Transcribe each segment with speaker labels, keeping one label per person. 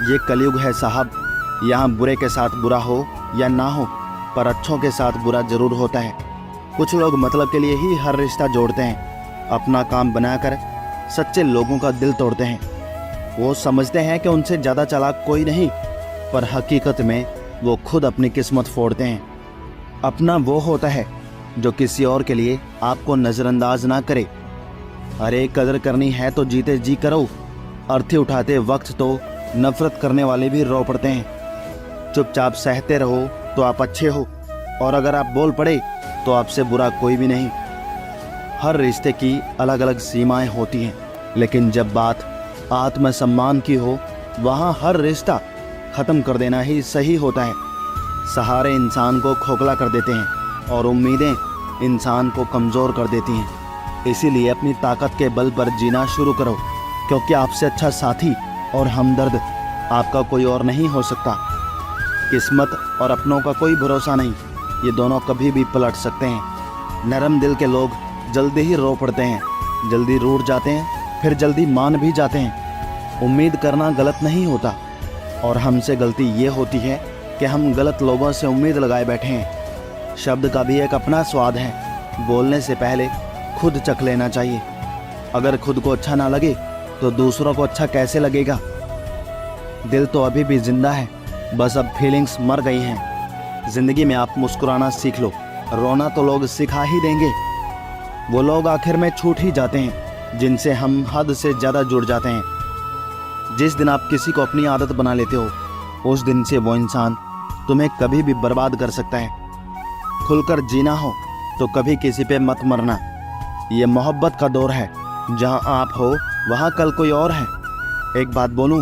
Speaker 1: ये कलयुग है साहब, यहाँ बुरे के साथ बुरा हो या ना हो, पर अच्छों के साथ बुरा जरूर होता है। कुछ लोग मतलब के लिए ही हर रिश्ता जोड़ते हैं, अपना काम बनाकर सच्चे लोगों का दिल तोड़ते हैं। वो समझते हैं कि उनसे ज़्यादा चालाक कोई नहीं, पर हकीकत में वो खुद अपनी किस्मत फोड़ते हैं। अपना वो होता है जो किसी और के लिए आपको नज़रअंदाज ना करे। अरे कदर करनी है तो जीते जी करो। अर्थी उठाते वक्त तो नफरत करने वाले भी रो पड़ते हैं। चुपचाप सहते रहो तो आप अच्छे हो, और अगर आप बोल पड़े तो आपसे बुरा कोई भी नहीं। हर रिश्ते की अलग अलग सीमाएं होती हैं, लेकिन जब बात आत्मसम्मान की हो, वहाँ हर रिश्ता ख़त्म कर देना ही सही होता है। सहारे इंसान को खोखला कर देते हैं और उम्मीदें इंसान को कमज़ोर कर देती हैं। इसीलिए अपनी ताकत के बल पर जीना शुरू करो, क्योंकि आपसे अच्छा साथी और हमदर्द आपका कोई और नहीं हो सकता। किस्मत और अपनों का कोई भरोसा नहीं, ये दोनों कभी भी पलट सकते हैं। नरम दिल के लोग जल्दी ही रो पड़ते हैं, जल्दी रूठ जाते हैं, फिर जल्दी मान भी जाते हैं। उम्मीद करना गलत नहीं होता, और हमसे गलती ये होती है कि हम गलत लोगों से उम्मीद लगाए बैठे हैं। शब्द का भी एक अपना स्वाद है, बोलने से पहले खुद चख लेना चाहिए। अगर खुद को अच्छा ना लगे तो दूसरों को अच्छा कैसे लगेगा। दिल तो अभी भी जिंदा है, बस अब फीलिंग्स मर गई हैं। ज़िंदगी में आप मुस्कुराना सीख लो, रोना तो लोग सिखा ही देंगे। वो लोग आखिर में छूट ही जाते हैं जिनसे हम हद से ज़्यादा जुड़ जाते हैं। जिस दिन आप किसी को अपनी आदत बना लेते हो, उस दिन से वो इंसान तुम्हें कभी भी बर्बाद कर सकता है। खुलकर जीना हो तो कभी किसी पे मत मरना। ये मोहब्बत का दौर है, जहाँ आप हो वहाँ कल कोई और है। एक बात बोलूँ,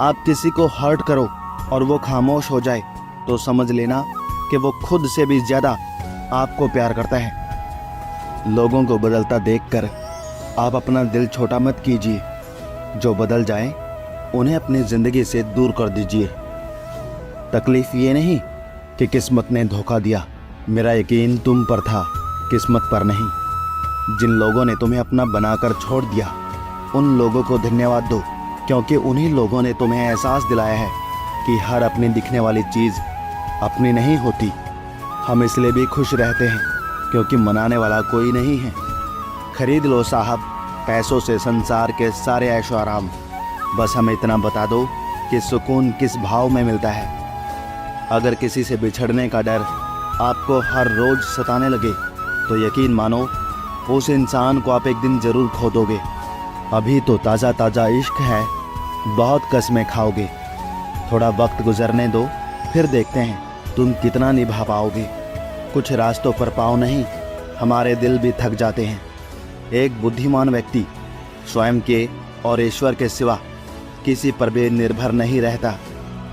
Speaker 1: आप किसी को हर्ट करो और वो खामोश हो जाए तो समझ लेना कि वो खुद से भी ज़्यादा आपको प्यार करता है। लोगों को बदलता देखकर आप अपना दिल छोटा मत कीजिए। जो बदल जाए उन्हें अपनी ज़िंदगी से दूर कर दीजिए। तकलीफ़ ये नहीं कि किस्मत ने धोखा दिया, मेरा यकीन तुम पर था, किस्मत पर नहीं। जिन लोगों ने तुम्हें अपना बनाकर छोड़ दिया, उन लोगों को धन्यवाद दो, क्योंकि उन्हीं लोगों ने तुम्हें एहसास दिलाया है कि हर अपनी दिखने वाली चीज़ अपनी नहीं होती। हम इसलिए भी खुश रहते हैं क्योंकि मनाने वाला कोई नहीं है। खरीद लो साहब पैसों से संसार के सारे ऐशो आराम, बस हमें इतना बता दो कि सुकून किस भाव में मिलता है। अगर किसी से बिछड़ने का डर आपको हर रोज़ सताने लगे तो यकीन मानो उस इंसान को आप एक दिन ज़रूर खो दोगे। अभी तो ताज़ा ताज़ा इश्क है, बहुत कस्में खाओगे। थोड़ा वक्त गुजरने दो, फिर देखते हैं तुम कितना निभा पाओगे। कुछ रास्तों पर पाँव नहीं, हमारे दिल भी थक जाते हैं। एक बुद्धिमान व्यक्ति स्वयं के और ईश्वर के सिवा किसी पर भी निर्भर नहीं रहता।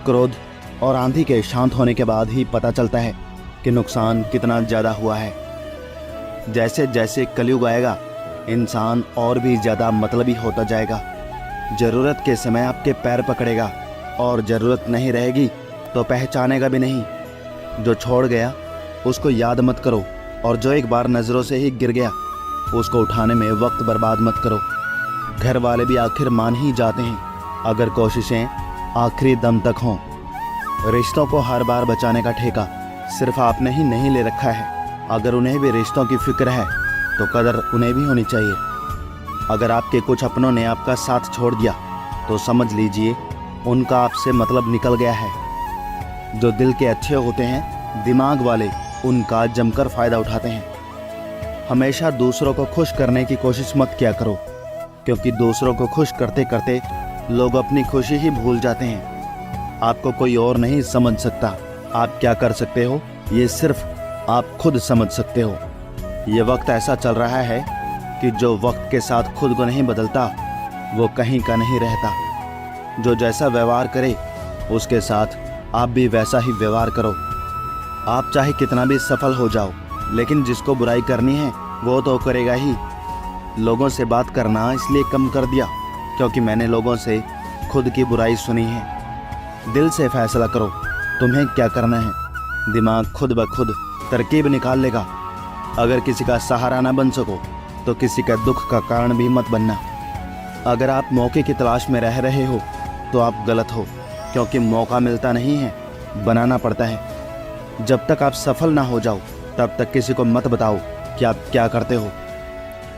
Speaker 1: क्रोध और आंधी के शांत होने के बाद ही पता चलता है कि नुकसान कितना ज़्यादा हुआ है। जैसे जैसे कलयुग आएगा, इंसान और भी ज़्यादा मतलबी होता जाएगा। ज़रूरत के समय आपके पैर पकड़ेगा, और ज़रूरत नहीं रहेगी तो पहचानेगा भी नहीं। जो छोड़ गया उसको याद मत करो, और जो एक बार नज़रों से ही गिर गया उसको उठाने में वक्त बर्बाद मत करो। घर वाले भी आखिर मान ही जाते हैं अगर कोशिशें आखिरी दम तक हों। रिश्तों को हर बार बचाने का ठेका सिर्फ आपने ही नहीं ले रखा है। अगर उन्हें भी रिश्तों की फिक्र है तो कदर उन्हें भी होनी चाहिए। अगर आपके कुछ अपनों ने आपका साथ छोड़ दिया तो समझ लीजिए उनका आपसे मतलब निकल गया है। जो दिल के अच्छे होते हैं, दिमाग वाले उनका जमकर फ़ायदा उठाते हैं। हमेशा दूसरों को खुश करने की कोशिश मत किया करो, क्योंकि दूसरों को खुश करते करते लोग अपनी खुशी ही भूल जाते हैं। आपको कोई और नहीं समझ सकता। आप क्या कर सकते हो ये सिर्फ आप खुद समझ सकते हो। ये वक्त ऐसा चल रहा है कि जो वक्त के साथ खुद को नहीं बदलता वो कहीं का नहीं रहता। जो जैसा व्यवहार करे उसके साथ आप भी वैसा ही व्यवहार करो। आप चाहे कितना भी सफल हो जाओ, लेकिन जिसको बुराई करनी है वो तो करेगा ही। लोगों से बात करना इसलिए कम कर दिया क्योंकि मैंने लोगों से खुद की बुराई सुनी है। दिल से फैसला करो तुम्हें क्या करना है। दिमाग खुद ब खुद तरकीब निकाल लेगा। अगर किसी का सहारा ना बन सको तो किसी का दुख का कारण भी मत बनना। अगर आप मौके की तलाश में रह रहे हो तो आप गलत हो। क्योंकि मौका मिलता नहीं है, बनाना पड़ता है। जब तक आप सफल ना हो जाओ तब तक किसी को मत बताओ कि आप क्या करते हो।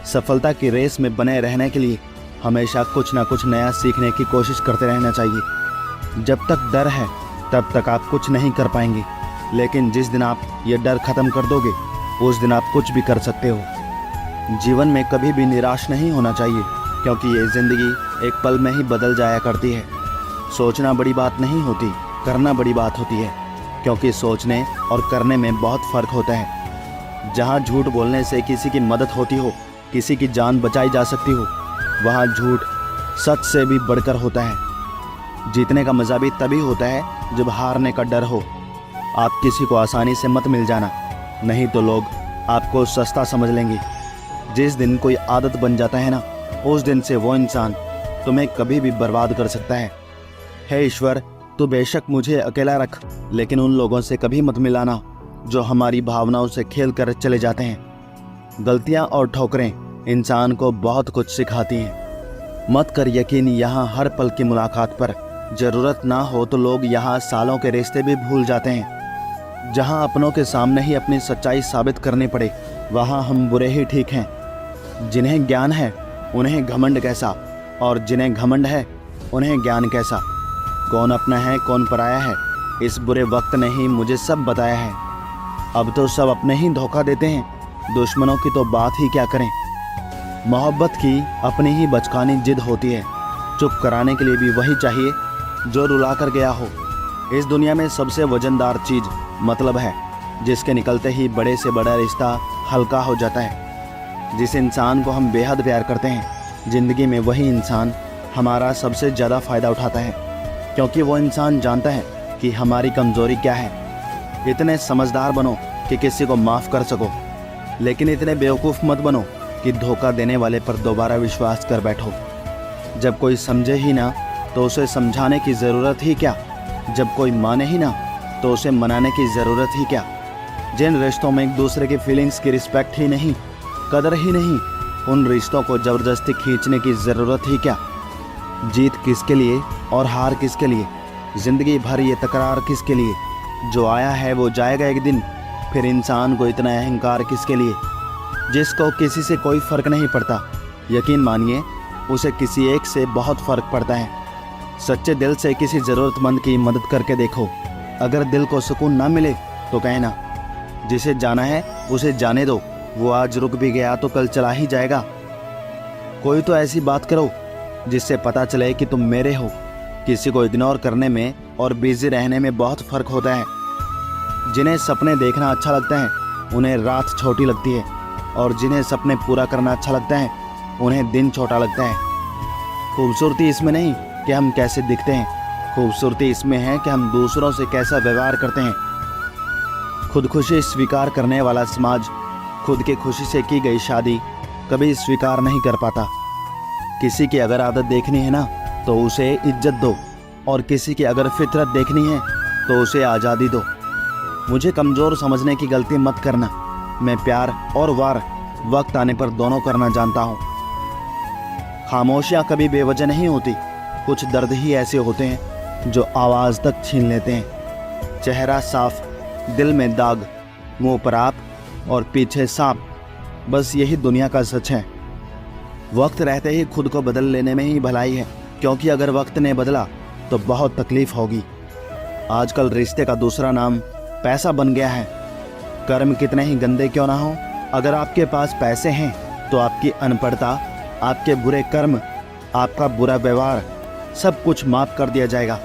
Speaker 1: सफलता की रेस में बने रहने के लिए हमेशा कुछ ना कुछ नया सीखने की कोशिश करते रहना चाहिए। जब तक डर है तब तक आप कुछ नहीं कर पाएंगे, लेकिन जिस दिन आप ये डर खत्म कर दोगे उस दिन आप कुछ भी कर सकते हो। जीवन में कभी भी निराश नहीं होना चाहिए, क्योंकि ये जिंदगी एक पल में ही बदल जाया करती है। सोचना बड़ी बात नहीं होती, करना बड़ी बात होती है, क्योंकि सोचने और करने में बहुत फ़र्क होता है। जहाँ झूठ बोलने से किसी की मदद होती हो, किसी की जान बचाई जा सकती हो, वहाँ झूठ सच से भी बढ़कर होता है। जीतने का मज़ा भी तभी होता है जब हारने का डर हो। आप किसी को आसानी से मत मिल जाना, नहीं तो लोग आपको सस्ता समझ लेंगे। जिस दिन कोई आदत बन जाता है ना, उस दिन से वो इंसान तुम्हें कभी भी बर्बाद कर सकता है। हे ईश्वर, तू बेशक मुझे अकेला रख, लेकिन उन लोगों से कभी मत मिलाना जो हमारी भावनाओं से खेल कर चले जाते हैं। गलतियां और ठोकरें इंसान को बहुत कुछ सिखाती हैं। मत कर यकीन यहाँ हर पल की मुलाकात पर। ज़रूरत ना हो तो लोग यहाँ सालों के रिश्ते भी भूल जाते हैं। जहाँ अपनों के सामने ही अपनी सच्चाई साबित करनी पड़े, वहाँ हम बुरे ही ठीक हैं। जिन्हें ज्ञान है उन्हें घमंड कैसा, और जिन्हें घमंड है उन्हें ज्ञान कैसा। कौन अपना है कौन पराया है, इस बुरे वक्त ने ही मुझे सब बताया है। अब तो सब अपने ही धोखा देते हैं, दुश्मनों की तो बात ही क्या करें। मोहब्बत की अपनी ही बचकानी जिद होती है। चुप कराने के लिए भी वही चाहिए जो रुला कर गया हो। इस दुनिया में सबसे वजनदार चीज़ मतलब है, जिसके निकलते ही बड़े से बड़ा रिश्ता हल्का हो जाता है। जिस इंसान को हम बेहद प्यार करते हैं, ज़िंदगी में वही इंसान हमारा सबसे ज़्यादा फ़ायदा उठाता है, क्योंकि वो इंसान जानता है कि हमारी कमज़ोरी क्या है। इतने समझदार बनो कि किसी को माफ़ कर सको, लेकिन इतने बेवकूफ़ मत बनो कि धोखा देने वाले पर दोबारा विश्वास कर बैठो। जब कोई समझे ही ना तो उसे समझाने की ज़रूरत ही क्या। जब कोई माने ही ना तो उसे मनाने की ज़रूरत ही क्या। जिन रिश्तों में एक दूसरे की फीलिंग्स की रिस्पेक्ट ही नहीं, कदर ही नहीं, उन रिश्तों को ज़बरदस्ती खींचने की ज़रूरत ही क्या। जीत किसके लिए और हार किसके लिए, ज़िंदगी भर ये तकरार किसके लिए। जो आया है वो जाएगा एक दिन, फिर इंसान को इतना अहंकार किसके लिए। जिसको किसी से कोई फ़र्क नहीं पड़ता, यकीन मानिए उसे किसी एक से बहुत फ़र्क पड़ता है। सच्चे दिल से किसी ज़रूरतमंद की मदद करके देखो। अगर दिल को सुकून ना मिले तो कहना, जिसे जाना है उसे जाने दो, वो आज रुक भी गया तो कल चला ही जाएगा। कोई तो ऐसी बात करो जिससे पता चले कि तुम मेरे हो। किसी को इग्नोर करने में और बिजी रहने में बहुत फ़र्क होता है। जिन्हें सपने देखना अच्छा लगता है उन्हें रात छोटी लगती है, और जिन्हें सपने पूरा करना अच्छा लगता है उन्हें दिन छोटा लगता है। खूबसूरती इसमें नहीं कि हम कैसे दिखते हैं, खूबसूरती इसमें है कि हम दूसरों से कैसा व्यवहार करते हैं। खुदकुशी स्वीकार करने वाला समाज खुद की खुशी से की गई शादी कभी स्वीकार नहीं कर पाता। किसी की अगर आदत देखनी है ना तो उसे इज्जत दो, और किसी की अगर फितरत देखनी है तो उसे आज़ादी दो। मुझे कमज़ोर समझने की गलती मत करना। मैं प्यार और वार वक्त आने पर दोनों करना जानता हूँ। खामोशियाँ कभी बेवजह नहीं होती। कुछ दर्द ही ऐसे होते हैं जो आवाज़ तक छीन लेते हैं। चेहरा साफ, दिल में दाग, मुंह पर आप और पीछे सांप, बस यही दुनिया का सच है। वक्त रहते ही खुद को बदल लेने में ही भलाई है, क्योंकि अगर वक्त ने बदला तो बहुत तकलीफ होगी। आजकल रिश्ते का दूसरा नाम पैसा बन गया है। कर्म कितने ही गंदे क्यों ना हो, अगर आपके पास पैसे हैं तो आपकी अनपढ़ता, आपके बुरे कर्म, आपका बुरा व्यवहार सब कुछ माफ़ कर दिया जाएगा।